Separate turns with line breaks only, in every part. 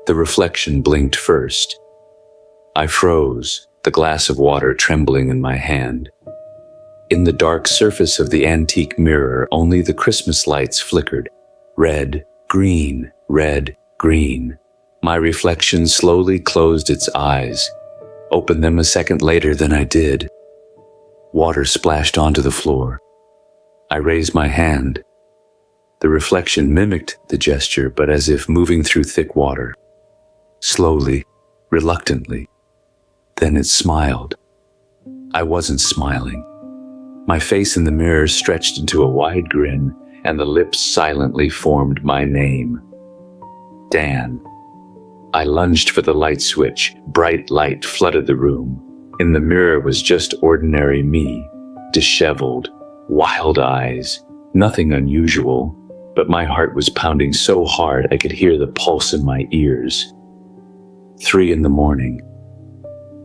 The reflection blinked first. I froze, the glass of water trembling in my hand. In the dark surface of the antique mirror, only the Christmas lights flickered. Red, green, red, green. My reflection slowly closed its eyes, opened them a second later than I did. Water splashed onto the floor. I raised my hand. The reflection mimicked the gesture, but as if moving through thick water. Slowly, reluctantly. Then it smiled. I wasn't smiling. My face in the mirror stretched into a wide grin, and the lips silently formed my name. Dan. I lunged for the light switch. Bright light flooded the room. In the mirror was just ordinary me, disheveled, wild eyes, nothing unusual, but my heart was pounding so hard I could hear the pulse in my ears. 3 a.m.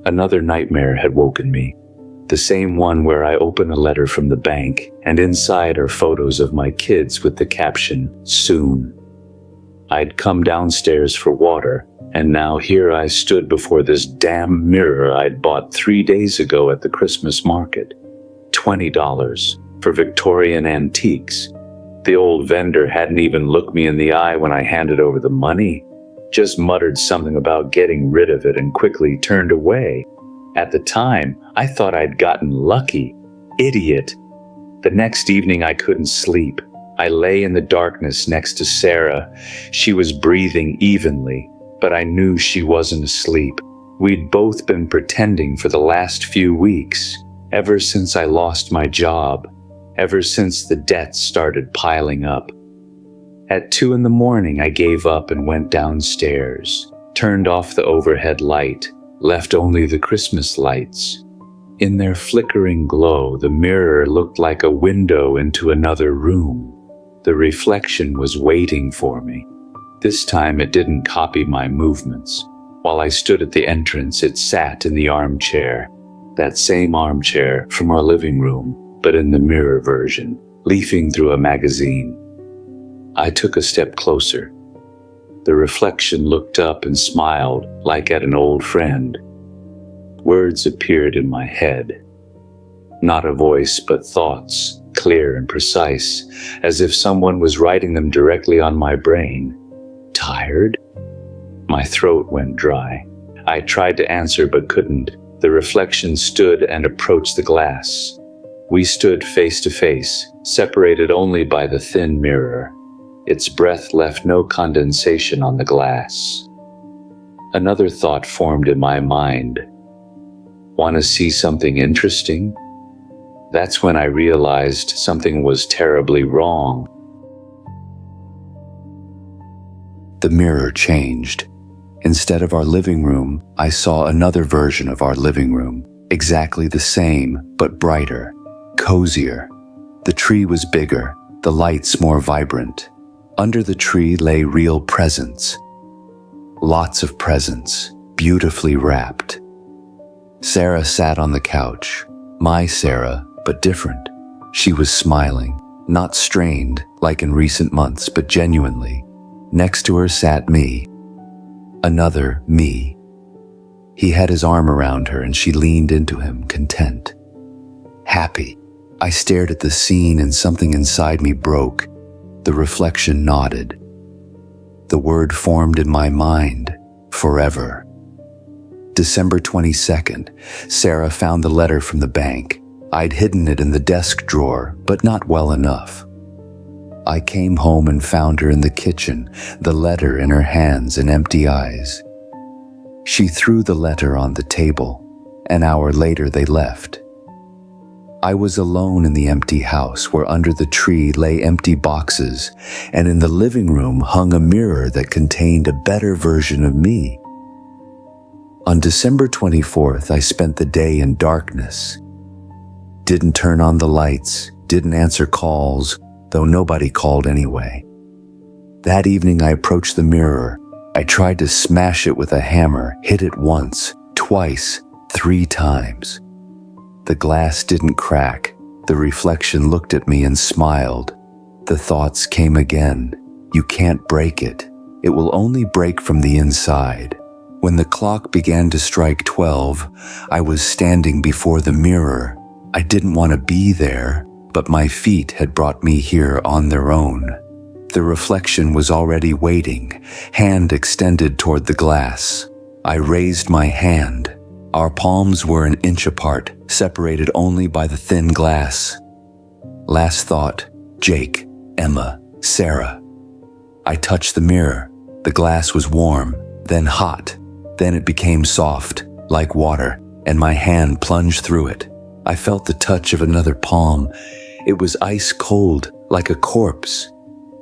Another nightmare had woken me. The same one where I open a letter from the bank, and inside are photos of my kids with the caption, "Soon." I'd come downstairs for water, and now here I stood before this damn mirror I'd bought 3 days ago at the Christmas market. $20 for Victorian antiques. The old vendor hadn't even looked me in the eye when I handed over the money, just muttered something about getting rid of it and quickly turned away. At the time, I thought I'd gotten lucky. Idiot. The next evening I couldn't sleep. I lay in the darkness next to Sarah. She was breathing evenly, but I knew she wasn't asleep. We'd both been pretending for the last few weeks, ever since I lost my job, ever since the debts started piling up. At 2 a.m, I gave up and went downstairs, turned off the overhead light, left only the Christmas lights. In their flickering glow, the mirror looked like a window into another room. The reflection was waiting for me. This time it didn't copy my movements. While I stood at the entrance, it sat in the armchair. That same armchair from our living room, but in the mirror version, leafing through a magazine. I took a step closer. The reflection looked up and smiled, like at an old friend. Words appeared in my head. Not a voice, but thoughts, clear and precise, as if someone was writing them directly on my brain. Tired? My throat went dry. I tried to answer but couldn't. The reflection stood and approached the glass. We stood face to face, separated only by the thin mirror. Its breath left no condensation on the glass. Another thought formed in my mind. Want to see something interesting? That's when I realized something was terribly wrong. The mirror changed. Instead of our living room, I saw another version of our living room, exactly the same, but brighter, cozier. The tree was bigger, the lights more vibrant. Under the tree lay real presents. Lots of presents, beautifully wrapped. Sarah sat on the couch. My Sarah, but different. She was smiling, not strained like in recent months, but genuinely. Next to her sat me. Another me. He had his arm around her and she leaned into him, content. Happy. I stared at the scene and something inside me broke. The reflection nodded. The word formed in my mind, forever. December 22nd, Sarah found the letter from the bank. I'd hidden it in the desk drawer, but not well enough. I came home and found her in the kitchen, the letter in her hands and empty eyes. She threw the letter on the table. An hour later, they left. I was alone in the empty house where under the tree lay empty boxes, and in the living room hung a mirror that contained a better version of me. On December 24th, I spent the day in darkness. Didn't turn on the lights, didn't answer calls, though nobody called anyway. That evening I approached the mirror. I tried to smash it with a hammer, hit it once, twice, 3 times. The glass didn't crack. The reflection looked at me and smiled. The thoughts came again. You can't break it.
It will only break from the inside. When the clock began to strike 12, I was standing before the mirror. I didn't want to be there, but my feet had brought me here on their own. The reflection was already waiting, hand extended toward the glass. I raised my hand. Our palms were an inch apart, separated only by the thin glass. Last thought, Jake, Emma, Sarah. I touched the mirror. The glass was warm, then hot. Then it became soft, like water, and my hand plunged through it. I felt the touch of another palm. It was ice cold, like a corpse.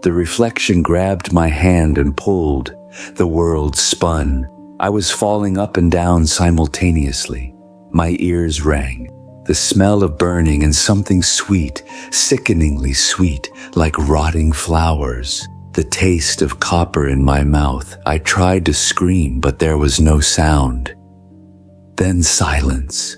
The reflection grabbed my hand and pulled. The world spun. I was falling up and down simultaneously. My ears rang. The smell of burning and something sweet, sickeningly sweet, like rotting flowers. The taste of copper in my mouth. I tried to scream, but there was no sound. Then silence.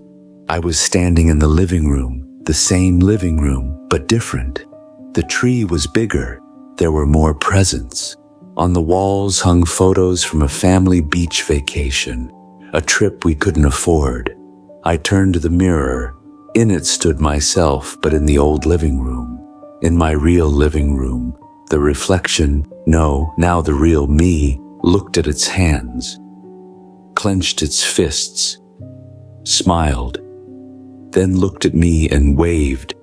I was standing in the living room, the same living room, but different. The tree was bigger. There were more presents. On the walls hung photos from a family beach vacation, a trip we couldn't afford. I turned to the mirror. In it stood myself, but in the old living room. In my real living room. The reflection, no, now the real me, looked at its hands, clenched its fists, smiled, then looked at me and waved.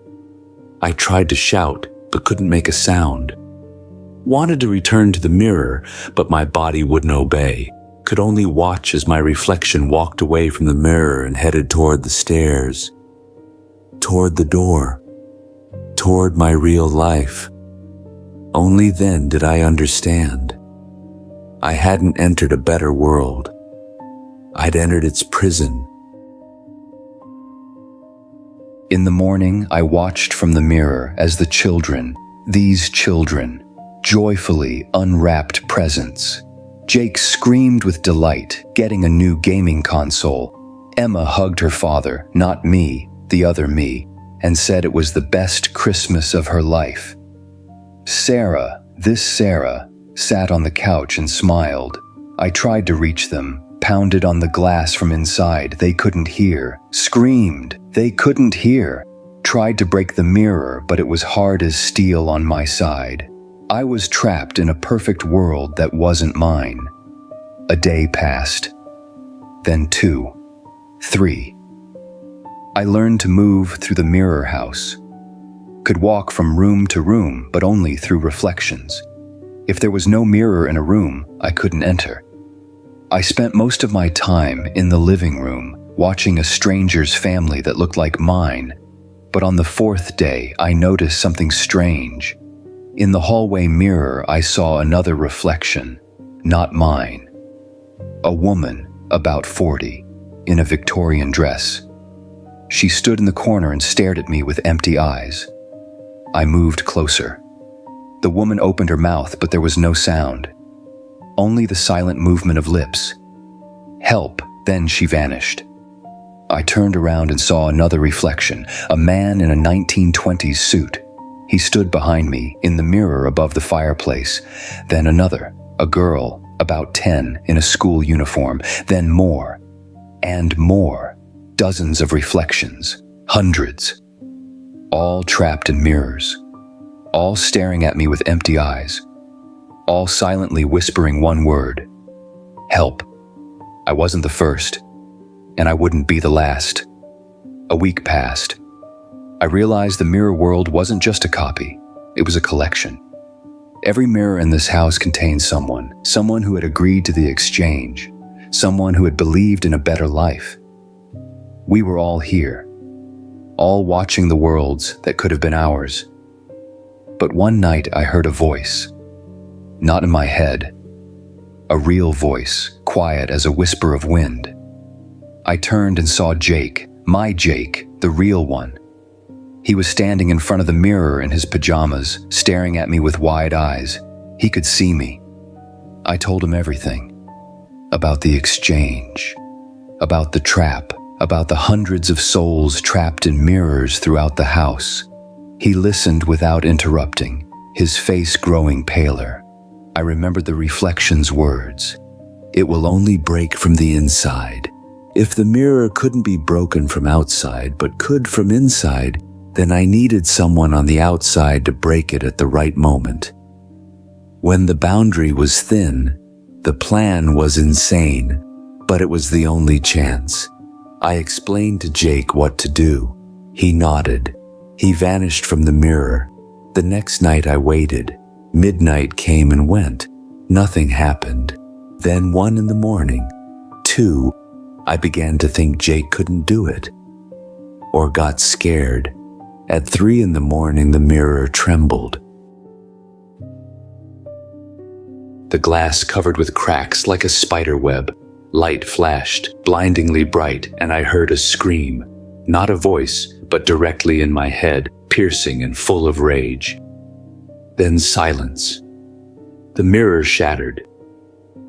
I tried to shout, but couldn't make a sound. Wanted to return to the mirror, but my body wouldn't obey. Could only watch as my reflection walked away from the mirror and headed toward the stairs, toward the door, toward my real life. Only then did I understand. I hadn't entered a better world. I'd entered its prison. In the morning, I watched from the mirror as the children, these children, joyfully unwrapped presents. Jake screamed with delight, getting a new gaming console. Emma hugged her father, not me, the other me, and said it was the best Christmas of her life. Sarah, this Sarah, sat on the couch and smiled. I tried to reach them, pounded on the glass from inside. They couldn't hear. Screamed. They couldn't hear. Tried to break the mirror, but it was hard as steel on my side. I was trapped in a perfect world that wasn't mine. A day passed. Then 2, 3. I learned to move through the mirror house. Could walk from room to room, but only through reflections. If there was no mirror in a room, I couldn't enter. I spent most of my time in the living room, watching a stranger's family that looked like mine. But on the 4th day, I noticed something strange. In the hallway mirror, I saw another reflection, not mine. A woman, about 40, in a Victorian dress. She stood in the corner and stared at me with empty eyes. I moved closer. The woman opened her mouth, but there was no sound. Only the silent movement of lips. Help, then she vanished. I turned around and saw another reflection, a man in a 1920s suit. He stood behind me, in the mirror above the fireplace. Then another, a girl, about 10, in a school uniform. Then more, and more. Dozens of reflections, hundreds. All trapped in mirrors, all staring at me with empty eyes, all silently whispering one word, help. I wasn't the first, and I wouldn't be the last. A week passed. I realized the mirror world wasn't just a copy, it was a collection. Every mirror in this house contained someone who had agreed to the exchange, someone who had believed in a better life. We were all here, all watching the worlds that could have been ours. But one night I heard a voice, not in my head, a real voice, quiet as a whisper of wind. I turned and saw Jake, my Jake, the real one. He was standing in front of the mirror in his pajamas, staring at me with wide eyes. He could see me. I told him everything. About the exchange, about the trap, about the hundreds of souls trapped in mirrors throughout the house. He listened without interrupting, his face growing paler. I remembered the reflection's words. It will only break from the inside. If the mirror couldn't be broken from outside, but could from inside, then I needed someone on the outside to break it at the right moment. When the boundary was thin, the plan was insane, but it was the only chance. I explained to Jake what to do. He nodded. He vanished from the mirror. The next night I waited. Midnight came and went. Nothing happened. Then 1 a.m, 2, I began to think Jake couldn't do it, or got scared. At 3 a.m, the mirror trembled. The glass covered with cracks like a spider web. Light flashed, blindingly bright, and I heard a scream. Not a voice, but directly in my head, piercing and full of rage. Then silence. The mirror shattered,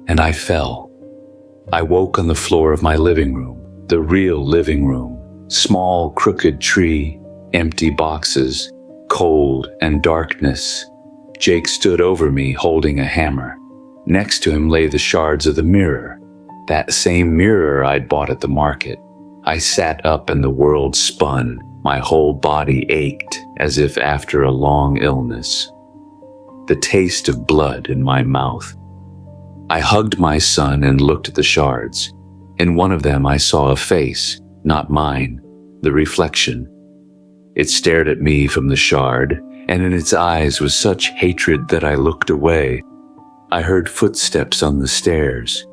and I fell. I woke on the floor of my living room, the real living room. Small, crooked tree, empty boxes, cold and darkness. Jake stood over me holding a hammer. Next to him lay the shards of the mirror, that same mirror I'd bought at the market. I sat up and the world spun. My whole body ached as if after a long illness. The taste of blood in my mouth. I hugged my son and looked at the shards. In one of them I saw a face, not mine, the reflection. It stared at me from the shard, and in its eyes was such hatred that I looked away. I heard footsteps on the stairs.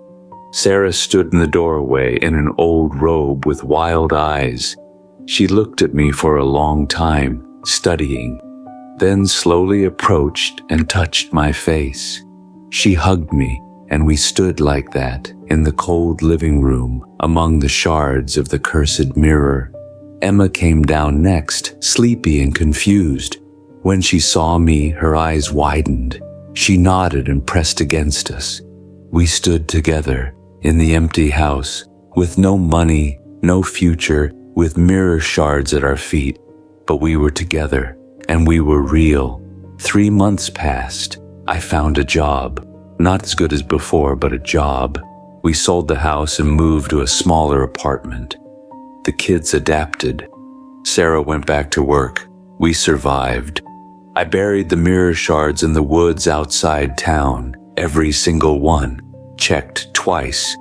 Sarah stood in the doorway in an old robe with wild eyes. She looked at me for a long time, studying, then slowly approached and touched my face. She hugged me, and we stood like that in the cold living room among the shards of the cursed mirror. Emma came down next, sleepy and confused. When she saw me, her eyes widened. She nodded and pressed against us. We stood together in the empty house, with no money, no future, with mirror shards at our feet. But we were together, and we were real. 3 months passed. I found a job. Not as good as before, but a job. We sold the house and moved to a smaller apartment. The kids adapted. Sarah went back to work. We survived. I buried the mirror shards in the woods outside town, every single one, checked twice.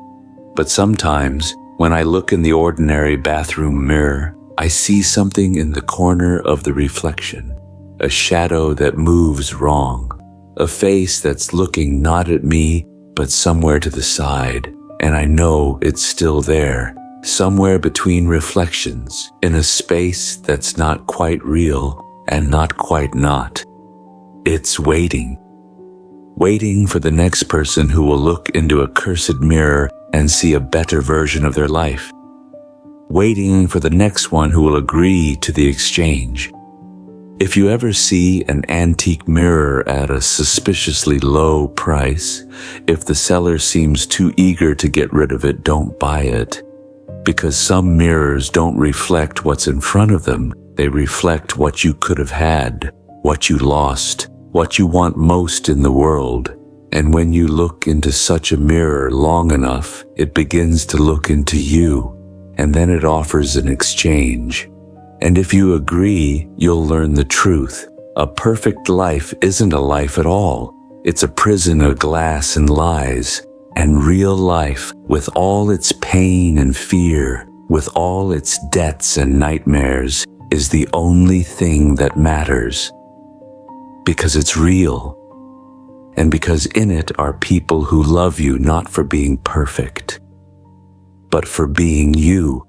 But sometimes, when I look in the ordinary bathroom mirror, I see something in the corner of the reflection, a shadow that moves wrong, a face that's looking not at me, but somewhere to the side, and I know it's still there, somewhere between reflections, in a space that's not quite real and not quite not. It's waiting. Waiting for the next person who will look into a cursed mirror and see a better version of their life. Waiting for the next one who will agree to the exchange. If you ever see an antique mirror at a suspiciously low price, if the seller seems too eager to get rid of it, don't buy it. Because some mirrors don't reflect what's in front of them. They reflect what you could have had, what you lost, what you want most in the world. And when you look into such a mirror long enough, it begins to look into you, and then it offers an exchange. And if you agree, you'll learn the truth. A perfect life isn't a life at all. It's a prison of glass and lies. And real life, with all its pain and fear, with all its debts and nightmares, is the only thing that matters. Because it's real. And because in it are people who love you not for being perfect, but for being you.